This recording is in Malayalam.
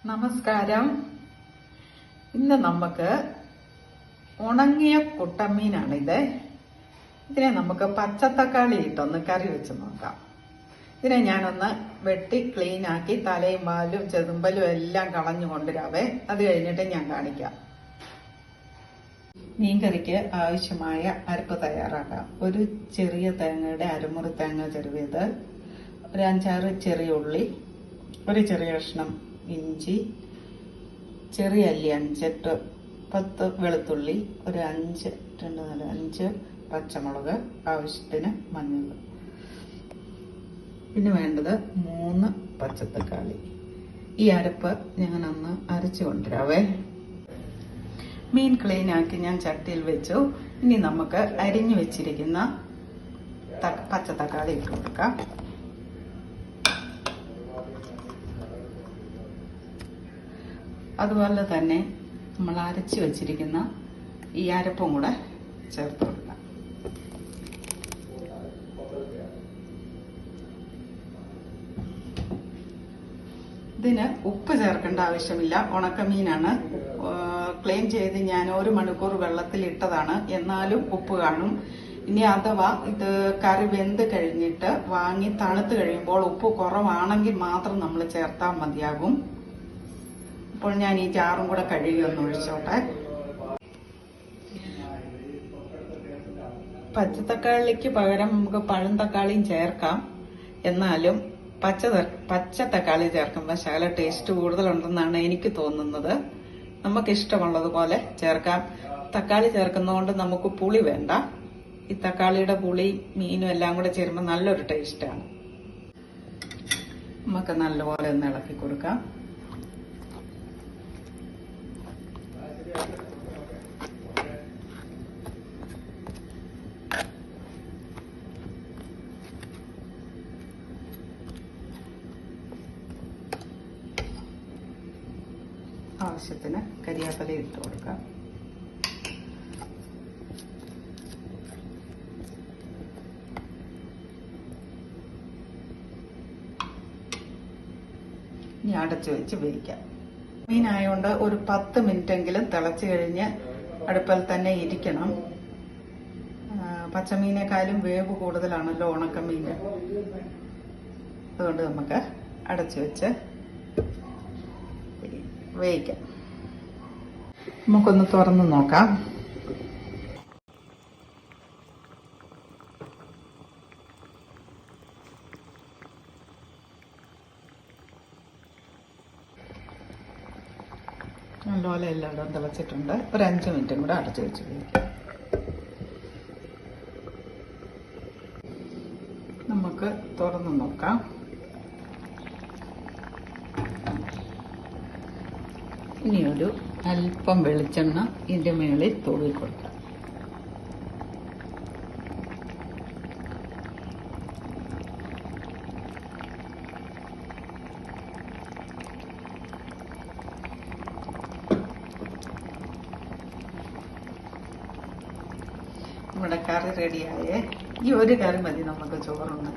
നമസ്കാരം. ഇന്ന് നമുക്ക് ഉണങ്ങിയ കുട്ടമീനാണിത്. ഇതിനെ നമുക്ക് പച്ചത്തക്കാളി ഇട്ടൊന്ന് കറി വെച്ച് നോക്കാം. ഇതിനെ ഞാനൊന്ന് വെട്ടി ക്ലീൻ ആക്കി തലയും വാലും ചെതുമ്പലും എല്ലാം കളഞ്ഞു കൊണ്ടുവരാവേ. അത് കഴിഞ്ഞിട്ട് ഞാൻ കാണിക്കാം. മീൻകറിക്ക് ആവശ്യമായ അരപ്പ് തയ്യാറാക്കാം. ഒരു ചെറിയ തേങ്ങയുടെ അരമുറി തേങ്ങ ചെറുവിയത്, ഒരു 5-6 ചെറിയ ഉള്ളി, ഒരു ചെറിയ കഷ്ണം ഇഞ്ചി, ചെറിയ അല്ലി 5-10 വെളുത്തുള്ളി, ഒരു 5 പച്ചമുളക്, ആവശ്യത്തിന് മഞ്ഞൾ. പിന്നെ വേണ്ടത് 3 പച്ചത്തക്കാളി. ഈ അരപ്പ് ഞാനൊന്ന് അരച്ചു കൊണ്ടുവരാവേ. മീൻ ക്ലീൻ ആക്കി ഞാൻ ചട്ടിയിൽ വെച്ചു. ഇനി നമുക്ക് അരിഞ്ഞു വെച്ചിരിക്കുന്ന പച്ചത്തക്കാളി ഇട്ട് കൊടുക്കാം. അതുപോലെ തന്നെ നമ്മൾ അരച്ചു വെച്ചിരിക്കുന്ന ഈ അരപ്പും കൂടെ ചേർത്ത് കൊടുക്കാം. ഇതിന് ഉപ്പ് ചേർക്കേണ്ട ആവശ്യമില്ല. ഉണക്കമീനാണ്. ക്ലീൻ ചെയ്ത് ഞാൻ 1 മണിക്കൂർ വെള്ളത്തിൽ ഇട്ടതാണ്. എന്നാലും ഉപ്പ് കാണും. ഇനി അഥവാ ഇത് കറി വെന്ത് കഴിഞ്ഞിട്ട് വാങ്ങി തണുത്ത് കഴിയുമ്പോൾ ഉപ്പ് കുറവാണെങ്കിൽ മാത്രം നമ്മൾ ചേർത്താൽ മതിയാകും. അപ്പോൾ ഞാൻ ഈ ജാറും കൂടെ കഴുകി ഒന്ന് ഒഴിച്ചോട്ടെ. പച്ചത്തക്കാളിക്ക് പകരം നമുക്ക് പഴം തക്കാളിയും ചേർക്കാം. എന്നാലും പച്ച തക്കാളി ചേർക്കുമ്പോൾ ശകല ടേസ്റ്റ് കൂടുതലുണ്ടെന്നാണ് എനിക്ക് തോന്നുന്നത്. നമുക്കിഷ്ടമുള്ളതുപോലെ ചേർക്കാം. തക്കാളി ചേർക്കുന്നതുകൊണ്ട് നമുക്ക് പുളി വേണ്ട. ഈ തക്കാളിയുടെ പുളി മീനും എല്ലാം കൂടെ ചേരുമ്പോൾ നല്ലൊരു ടേസ്റ്റാണ്. നമുക്ക് നല്ലപോലെ ഒന്ന് ഇളക്കി കൊടുക്കാം. ആവശ്യത്തിന് കരിയാപ്പല ഇട്ട് കൊടുക്കാം. ഇനി അടച്ചു വെച്ച് വേവിക്കാം. മീനായതുകൊണ്ട് ഒരു 10 മിനിറ്റെങ്കിലും തിളച്ചു കഴിഞ്ഞ് അടുപ്പിൽ തന്നെ ഇരിക്കണം. പച്ചമീനേക്കാളും വേവ് കൂടുതലാണല്ലോ ഉണക്കമീന്. അതുകൊണ്ട് നമുക്ക് അടച്ചു വെച്ച് വേവിക്കാം. നമുക്കൊന്ന് തുറന്ന് നോക്കാം. നല്ലപോലെ എല്ലായിടവും തിളച്ചിട്ടുണ്ട്. ഒരു 5 മിനിറ്റും കൂടെ അടച്ചു വെച്ച് വേവിക്കാം. നമുക്ക് തുറന്ന് നോക്കാം. ഇനി ഒരു അല്പം വെളിച്ചെണ്ണ ഇതിൻ്റെ മേളിൽ തൂവി കൊടുക്കാം. നമ്മുടെ കറി റെഡിയായേ. ഈ ഒരു കറി മതി നമുക്ക് ചോറുണ്ട്.